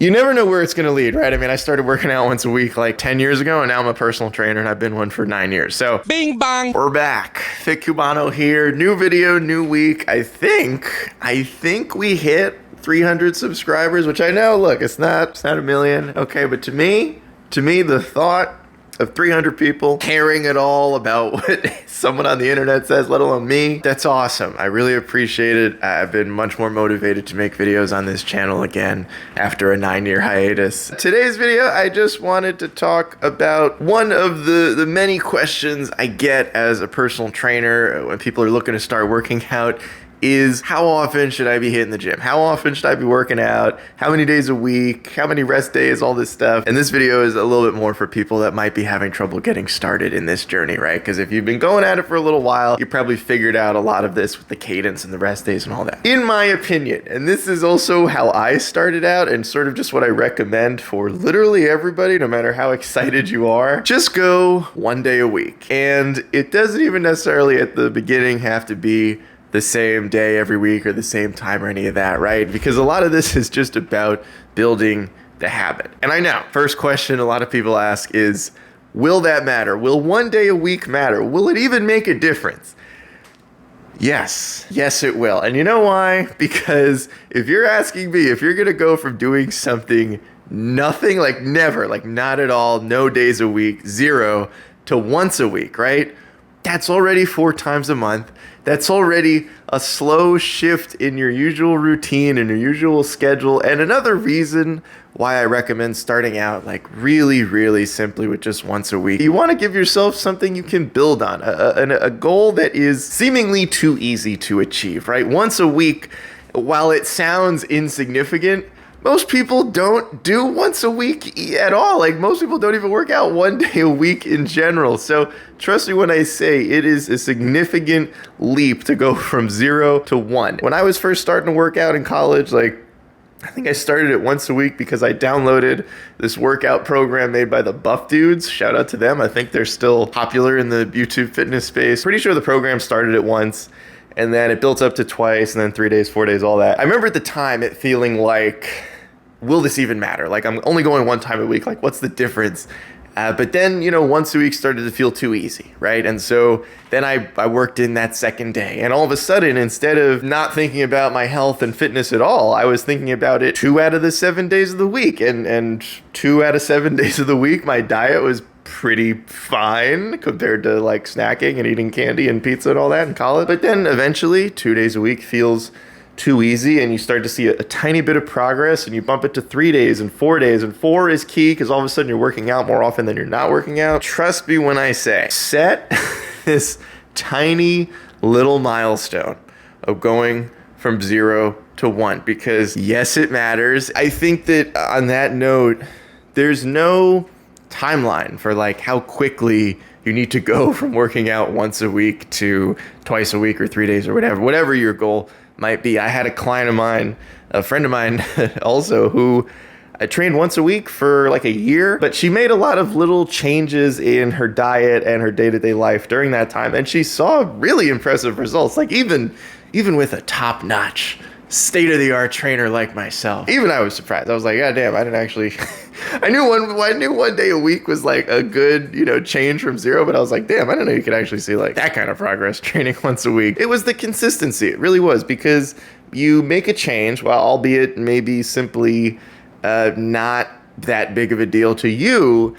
You never know where it's going to lead, right? I mean, I started working out once a week like 10 years ago, and now I'm a personal trainer, and I've been one for 9 years. So, bing bong. We're back. Fit Cubano here. New video, new week. I think we hit 300 subscribers, which I know, look, it's not a million, okay? But to me, the thought of 300 people caring at all about what someone on the internet says, let alone me, that's awesome. I really appreciate it. I've been much more motivated to make videos on this channel again after a 9-year hiatus. Today's video, I just wanted to talk about one of the many questions I get as a personal trainer when people are looking to start working out is how often should I be hitting the gym? How often should I be working out? How many days a week? How many rest days? All this stuff. And this video is a little bit more for people that might be having trouble getting started in this journey, right? Because if you've been going at it for a little while, you probably figured out a lot of this with the cadence and the rest days and all that. In my opinion, and this is also how I started out and sort of just what I recommend for literally everybody, no matter how excited you are, just go 1 day a week. And it doesn't even necessarily at the beginning have to be the same day every week or the same time or any of that, right? Because a lot of this is just about building the habit. And I know, first question a lot of people ask is, will that matter? Will 1 day a week matter? Will it even make a difference? Yes, it will. And you know why? Because if you're asking me, if you're gonna go from doing something nothing, like never, like not at all, no days a week, 0, to once a week, right? That's already 4 times a month. That's already a slow shift in your usual routine and your usual schedule. And another reason why I recommend starting out like really simply with just once a week. You want to give yourself something you can build on, a goal that is seemingly too easy to achieve, right? Once a week, while it sounds insignificant, most people don't do once a week at all. Like most people don't even work out 1 day a week in general. So trust me when I say it is a significant leap to go from 0 to 1. When I was first starting to work out in college, like I think I started it once a week because I downloaded this workout program made by the Buff Dudes. Shout out to them. I think they're still popular in the YouTube fitness space. Pretty sure the program started at once, and then it built up to twice, and then 3 days, 4 days, all that. I remember at the time it feeling like, will this even matter? Like I'm only going 1 time a week. Like what's the difference? But then, once a week started to feel too easy, right? And so then I worked in that second day. And all of a sudden, instead of not thinking about my health and fitness at all, I was thinking about it 2 out of the 7 days of the week. And 2 out of 7 days of the week, my diet was pretty fine compared to like snacking and eating candy and pizza and all that in college. But then eventually 2 days a week feels too easy, and you start to see a tiny bit of progress, and you bump it to 3 days and 4 days, and 4 is key because all of a sudden you're working out more often than you're not working out. Trust me when I say, set this tiny little milestone of going from 0 to 1, because yes, it matters. I think that on that note, there's no timeline for like how quickly you need to go from working out once a week to twice a week or 3 days or whatever your goal might be. I had a client of mine, a friend of mine also, who I trained once a week for like a year, but she made a lot of little changes in her diet and her day-to-day life during that time, and she saw really impressive results. Like even with a top-notch, state-of-the-art trainer like myself, even I was surprised. I was like, God damn, I didn't actually I knew 1 day a week was like a good, change from 0, but I was like, damn, I didn't know you could actually see like that kind of progress training once a week. It was the consistency. It really was, because you make a change, while albeit maybe simply not that big of a deal to you,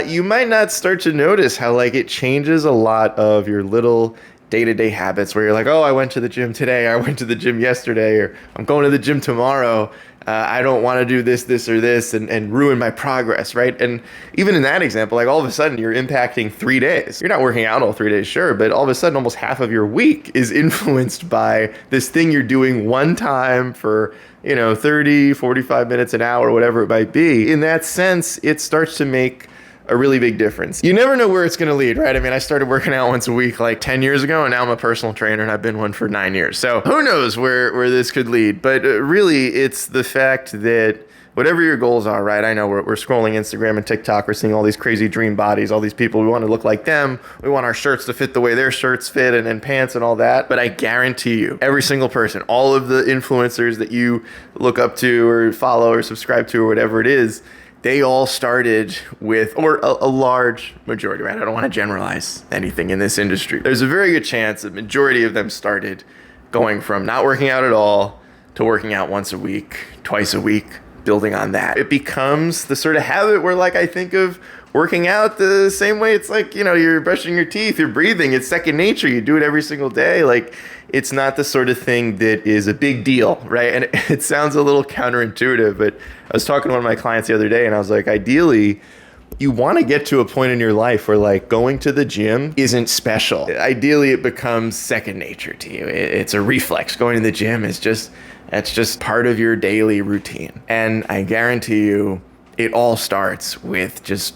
you might not start to notice how like it changes a lot of your little day-to-day habits, where you're like, oh, I went to the gym today, I went to the gym yesterday, or I'm going to the gym tomorrow. I don't want to do this or this and ruin my progress, right? And even in that example, like all of a sudden you're impacting 3 days. You're not working out all 3 days, sure, but all of a sudden almost half of your week is influenced by this thing you're doing one time for, 30, 45 minutes, an hour, whatever it might be. In that sense, it starts to make a really big difference. You never know where it's going to lead, right? I mean, I started working out once a week like 10 years ago, and now I'm a personal trainer, and I've been one for 9 years. So who knows where this could lead? But really, it's the fact that whatever your goals are, right? I know we're scrolling Instagram and TikTok. We're seeing all these crazy dream bodies, all these people. We want to look like them. We want our shirts to fit the way their shirts fit and pants and all that. But I guarantee you, every single person, all of the influencers that you look up to or follow or subscribe to or whatever it is, they all started with, or a large majority, right? I don't want to generalize anything in this industry. There's a very good chance the majority of them started going from not working out at all to working out once a week, twice a week, building on that. It becomes the sort of habit where, like, I think of working out the same way it's like, you know, you're brushing your teeth, you're breathing, it's second nature, you do it every single day. Like, it's not the sort of thing that is a big deal, right? And it sounds a little counterintuitive, but I was talking to one of my clients the other day and I was like, ideally, you want to get to a point in your life where, like, going to the gym isn't special. Ideally, it becomes second nature to you. It's a reflex. Going to the gym is that's just part of your daily routine. And I guarantee you, it all starts with just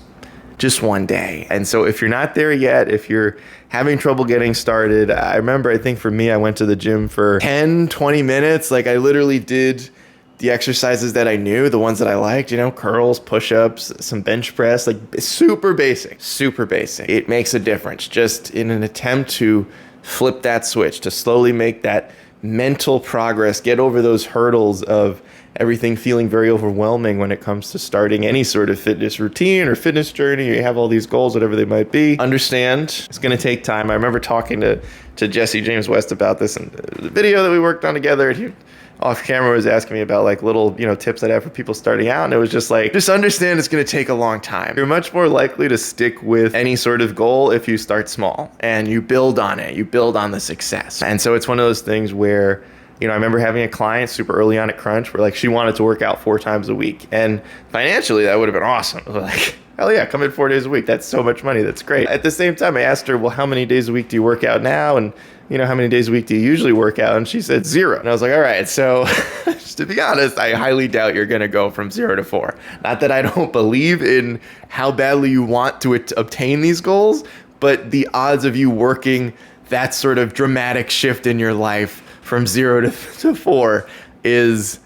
one day. And so if you're not there yet, if you're having trouble getting started, I remember, I think for me, I went to the gym for 10, 20 minutes. Like, I literally did the exercises that I knew, the ones that I liked, you know, curls, push-ups, some bench press, like super basic, super basic. It makes a difference just in an attempt to flip that switch, to slowly make that mental progress, get over those hurdles of everything feeling very overwhelming when it comes to starting any sort of fitness routine or fitness journey. You have all these goals, whatever they might be. Understand it's going to take time. I remember talking to Jesse James West about this in the video that we worked on together. And he, off camera, was asking me about, like, little, you know, tips I'd have for people starting out. And it was just like, just understand it's going to take a long time. You're much more likely to stick with any sort of goal if you start small and you build on it. You build on the success. And so it's one of those things where, you know, I remember having a client super early on at Crunch where, like, she wanted to work out 4 times a week. And financially, that would have been awesome. Like, hell yeah, come in 4 days a week. That's so much money. That's great. At the same time, I asked her, well, how many days a week do you work out now? And, you know, how many days a week do you usually work out? And she said 0. And I was like, all right, so just to be honest, I highly doubt you're going to go from 0 to 4. Not that I don't believe in how badly you want to obtain these goals, but the odds of you working that sort of dramatic shift in your life from 0 to 4 is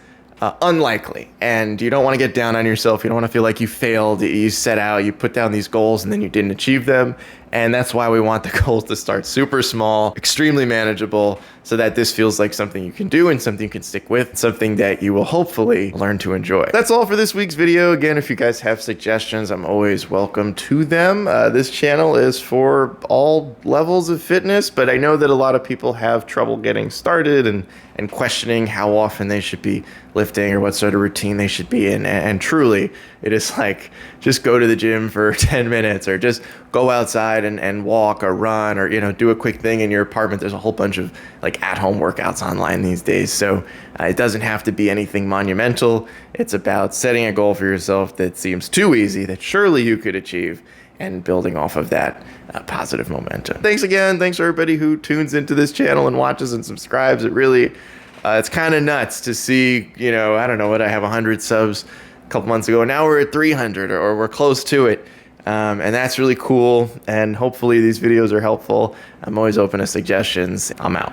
unlikely. And you don't want to get down on yourself. You don't want to feel like you failed. You set out, you put down these goals, and then you didn't achieve them. And that's why we want the goals to start super small, extremely manageable, so that this feels like something you can do and something you can stick with, something that you will hopefully learn to enjoy. That's all for this week's video. Again, if you guys have suggestions, I'm always welcome to them. This channel is for all levels of fitness, but I know that a lot of people have trouble getting started and questioning how often they should be lifting or what sort of routine they should be in. And truly, it is like, just go to the gym for 10 minutes or just go outside and walk or run or, you know, do a quick thing in your apartment. There's a whole bunch of, like, at-home workouts online these days. So it doesn't have to be anything monumental. It's about setting a goal for yourself that seems too easy, that surely you could achieve, and building off of that positive momentum. Thanks again. Thanks for everybody who tunes into this channel and watches and subscribes. It really, it's kind of nuts to see, you know, I don't know what, I have 100 subs a couple months ago. Now we're at 300 or we're close to it. And that's really cool. And hopefully these videos are helpful. I'm always open to suggestions. I'm out.